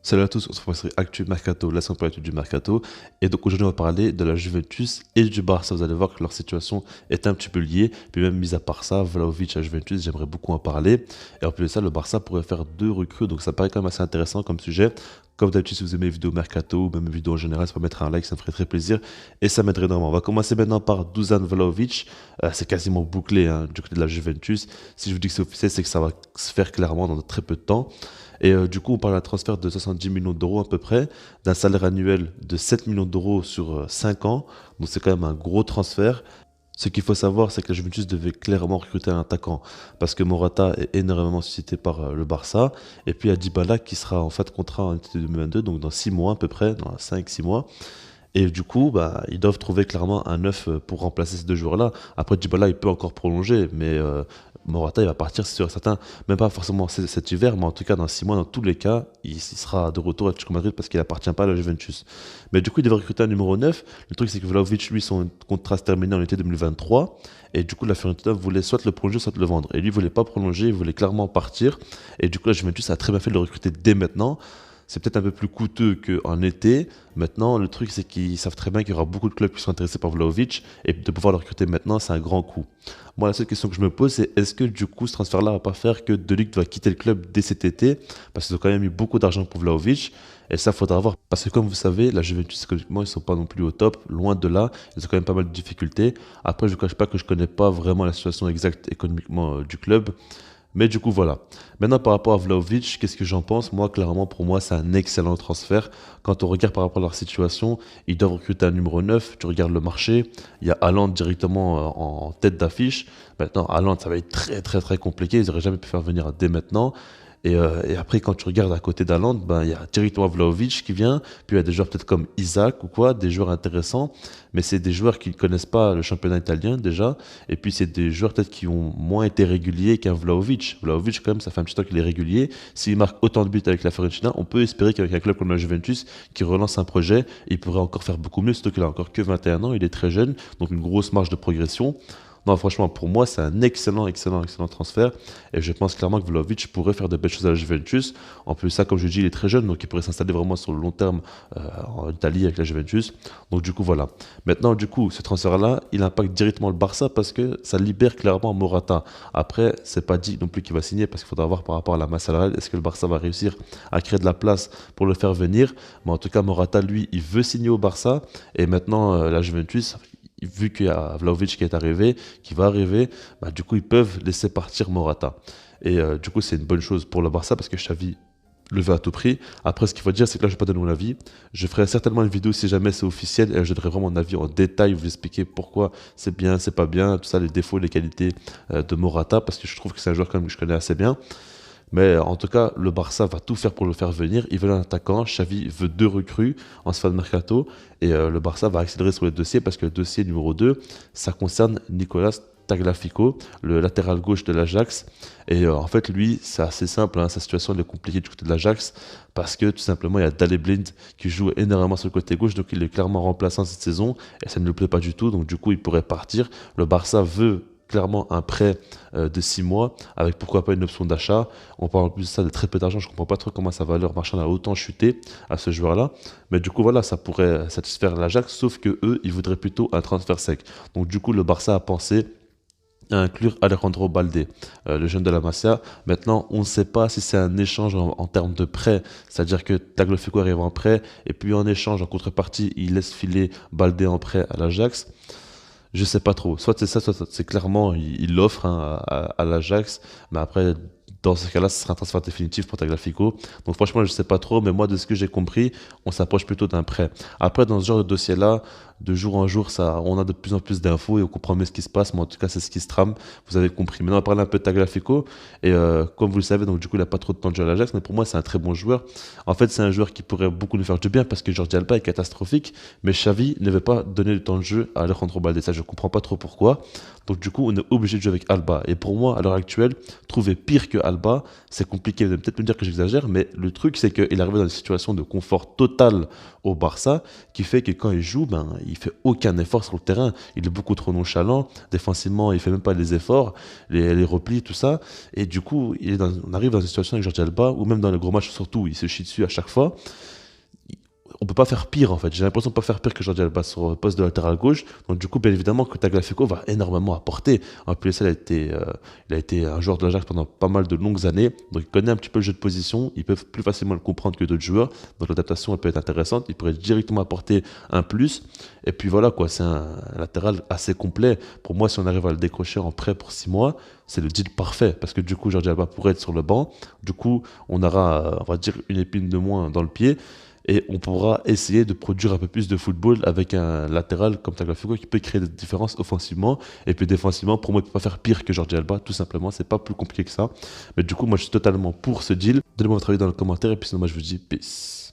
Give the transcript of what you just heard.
Salut à tous, on se retrouve sur Actu Mercato, la simple actu du Mercato. Et donc aujourd'hui on va parler de la Juventus et du Barça. Vous allez voir que leur situation est un petit peu liée. Puis même mis à part ça, Vlahovic à Juventus, j'aimerais beaucoup en parler. Et en plus de ça, le Barça pourrait faire deux recrues. Donc ça paraît quand même assez intéressant comme sujet. Comme d'habitude, si vous aimez les vidéos Mercato ou même les vidéos en général, ça peut mettre un like, ça me ferait très plaisir. Et ça m'aiderait énormément. On va commencer maintenant par Dusan Vlahovic. C'est quasiment bouclé du côté de la Juventus. Si je vous dis que c'est officiel, c'est que ça va se faire clairement dans très peu de temps. Et du coup, on parle d'un transfert de 70 millions d'euros à peu près, d'un salaire annuel de 7 millions d'euros sur 5 ans. Donc c'est quand même un gros transfert. Ce qu'il faut savoir, c'est que la Juventus devait clairement recruter un attaquant parce que Morata est énormément suscité par le Barça. Et puis il y a Dybala qui sera en fin de contrat en été 2022, donc dans 6 mois à peu près, dans 5-6 mois. Et du coup, bah, ils doivent trouver clairement un neuf pour remplacer ces deux joueurs-là. Après, Dybala, il peut encore prolonger, mais Morata, il va partir, c'est sûr et certain. Même pas forcément cet hiver, mais en tout cas, dans 6 mois, dans tous les cas, il sera de retour à Atlético Madrid parce qu'il appartient pas à la Juventus. Mais du coup, il devrait recruter un numéro 9. Le truc, c'est que Vlahovic, lui, son contrat se terminait en été 2023. Et du coup, la Fiorentina voulait soit le prolonger, soit le vendre. Et lui, il voulait pas prolonger, il voulait clairement partir. Et du coup, la Juventus a très bien fait de le recruter dès maintenant. C'est peut-être un peu plus coûteux qu'en été. Maintenant, le truc, c'est qu'ils savent très bien qu'il y aura beaucoup de clubs qui sont intéressés par Vlahovic et de pouvoir le recruter maintenant, c'est un grand coup. Moi, la seule question que je me pose, c'est est-ce que du coup, ce transfert-là va pas faire que De Ligt va quitter le club dès cet été parce qu'ils ont quand même eu beaucoup d'argent pour Vlahovic et ça, faudra voir. Parce que comme vous savez, la Juventus, économiquement, ils sont pas non plus au top, loin de là. Ils ont quand même pas mal de difficultés. Après, je ne cache pas que je connais pas vraiment la situation exacte économiquement du club. Mais du coup, voilà. Maintenant, par rapport à Vlahovic, qu'est-ce que j'en pense? Moi, clairement, pour moi, c'est un excellent transfert. Quand on regarde par rapport à leur situation, ils doivent recruter un numéro 9. Tu regardes le marché, il y a Haaland directement en tête d'affiche. Maintenant, Haaland, ça va être très, très, très compliqué. Ils n'auraient jamais pu faire venir dès maintenant. Et après, quand tu regardes à côté d'Haaland, ben, il y a directement Vlahovic qui vient, puis il y a des joueurs peut-être comme Isaac ou quoi, des joueurs intéressants, mais c'est des joueurs qui ne connaissent pas le championnat italien déjà, et puis c'est des joueurs peut-être qui ont moins été réguliers qu'un Vlahovic. Vlahovic, quand même, ça fait un petit temps qu'il est régulier. S'il marque autant de buts avec la Fiorentina, on peut espérer qu'avec un club comme la Juventus, qui relance un projet, il pourrait encore faire beaucoup mieux, surtout qu'il a encore que 21 ans, il est très jeune, donc une grosse marge de progression. Non, franchement, pour moi, c'est un excellent, excellent, excellent transfert. Et je pense clairement que Vlahovic pourrait faire de belles choses à la Juventus. En plus, ça, comme je dis, il est très jeune, donc il pourrait s'installer vraiment sur le long terme en Italie avec la Juventus. Donc, du coup, voilà. Maintenant, du coup, ce transfert-là, il impacte directement le Barça parce que ça libère clairement Morata. Après, c'est pas dit non plus qu'il va signer parce qu'il faudra voir par rapport à la masse salariale, est-ce que le Barça va réussir à créer de la place pour le faire venir. Mais en tout cas, Morata, lui, il veut signer au Barça. Et maintenant, la Juventus, vu qu'il y a Vlahovic qui est arrivé, qui va arriver, bah, du coup ils peuvent laisser partir Morata. Et du coup c'est une bonne chose pour le Barça parce que Xavi le veut à tout prix. Après ce qu'il faut dire c'est que là je ne vais pas donner mon avis. Je ferai certainement une vidéo si jamais c'est officiel et je donnerai vraiment mon avis en détail, vous expliquer pourquoi c'est bien, c'est pas bien, tout ça, les défauts, les qualités de Morata parce que je trouve que c'est un joueur quand même que je connais assez bien. Mais en tout cas, le Barça va tout faire pour le faire venir. Ils veulent un attaquant. Xavi veut deux recrues en ce fin de mercato. Et le Barça va accélérer sur les dossiers parce que le dossier numéro 2, ça concerne Nicolas Tagliafico, le latéral gauche de l'Ajax. Et en fait, lui, c'est assez simple. Sa situation elle est compliquée du côté de l'Ajax parce que tout simplement, il y a Daley Blind qui joue énormément sur le côté gauche. Donc, il est clairement remplaçant cette saison. Et ça ne lui plaît pas du tout. Donc, du coup, il pourrait partir. Le Barça veut clairement un prêt de 6 mois avec pourquoi pas une option d'achat. On parle en plus de ça de très peu d'argent, je comprends pas trop comment sa valeur marchande a autant chuté à ce joueur-là. Mais du coup voilà, ça pourrait satisfaire l'Ajax, sauf que eux, ils voudraient plutôt un transfert sec. Donc du coup, le Barça a pensé à inclure Alejandro Balde, le jeune de la Masia. Maintenant, on ne sait pas si c'est un échange en termes de prêt, c'est-à-dire que Tagliafico arrive en prêt, et puis en échange, en contrepartie, il laisse filer Balde en prêt à l'Ajax. Je sais pas trop. Soit c'est ça, soit c'est clairement, il l'offre à l'Ajax. Mais après, dans ce cas-là, ce sera un transfert définitif pour Tagliafico. Donc franchement, je sais pas trop. Mais moi, de ce que j'ai compris, on s'approche plutôt d'un prêt. Après, dans ce genre de dossier-là, de jour en jour, ça, on a de plus en plus d'infos et on comprend mieux ce qui se passe. Mais en tout cas, c'est ce qui se trame. Vous avez compris. Maintenant, on va parler un peu de Tagliafico. Et comme vous le savez, donc du coup, il n'a pas trop de temps de jouer à l'Ajax. Mais pour moi, c'est un très bon joueur. En fait, c'est un joueur qui pourrait beaucoup nous faire du bien parce que Jordi Alba est catastrophique. Mais Xavi ne veut pas donner le temps de jeu à Alejandro Balde. Ça, je comprends pas trop pourquoi. Donc du coup, on est obligé de jouer avec Alba. Et pour moi, à l'heure actuelle, trouver pire que que Alba, c'est compliqué. Vous allez peut-être me dire que j'exagère, mais le truc, c'est qu'il arrive dans une situation de confort total au Barça, qui fait que quand il joue, ben, il fait aucun effort sur le terrain. Il est beaucoup trop nonchalant. Défensivement, il fait même pas les efforts, les replis, tout ça. Et du coup, on arrive dans une situation avec Jordi Alba, ou même dans les gros matchs surtout, il se chie dessus à chaque fois. On peut pas faire pire en fait. J'ai l'impression de pas faire pire que Jordi Alba sur le poste de latéral gauche. Donc du coup, bien évidemment que Tagliafico va énormément apporter. En plus, il a été un joueur de l'Ajax pendant pas mal de longues années. Donc il connaît un petit peu le jeu de position. Ils peuvent plus facilement le comprendre que d'autres joueurs. Donc l'adaptation elle peut être intéressante. Il pourrait directement apporter un plus. Et puis voilà quoi, c'est un latéral assez complet. Pour moi, si on arrive à le décrocher en prêt pour 6 mois, c'est le deal parfait. Parce que du coup, Jordi Alba pourrait être sur le banc. Du coup, on aura, on va dire, une épine de moins dans le pied et on pourra essayer de produire un peu plus de football avec un latéral comme Tagliafico qui peut créer des différences offensivement et puis défensivement pour moi il peut pas faire pire que Jordi Alba tout simplement, c'est pas plus compliqué que ça, mais du coup moi je suis totalement pour ce deal. Donnez-moi votre avis dans le commentaire et puis sinon moi je vous dis peace.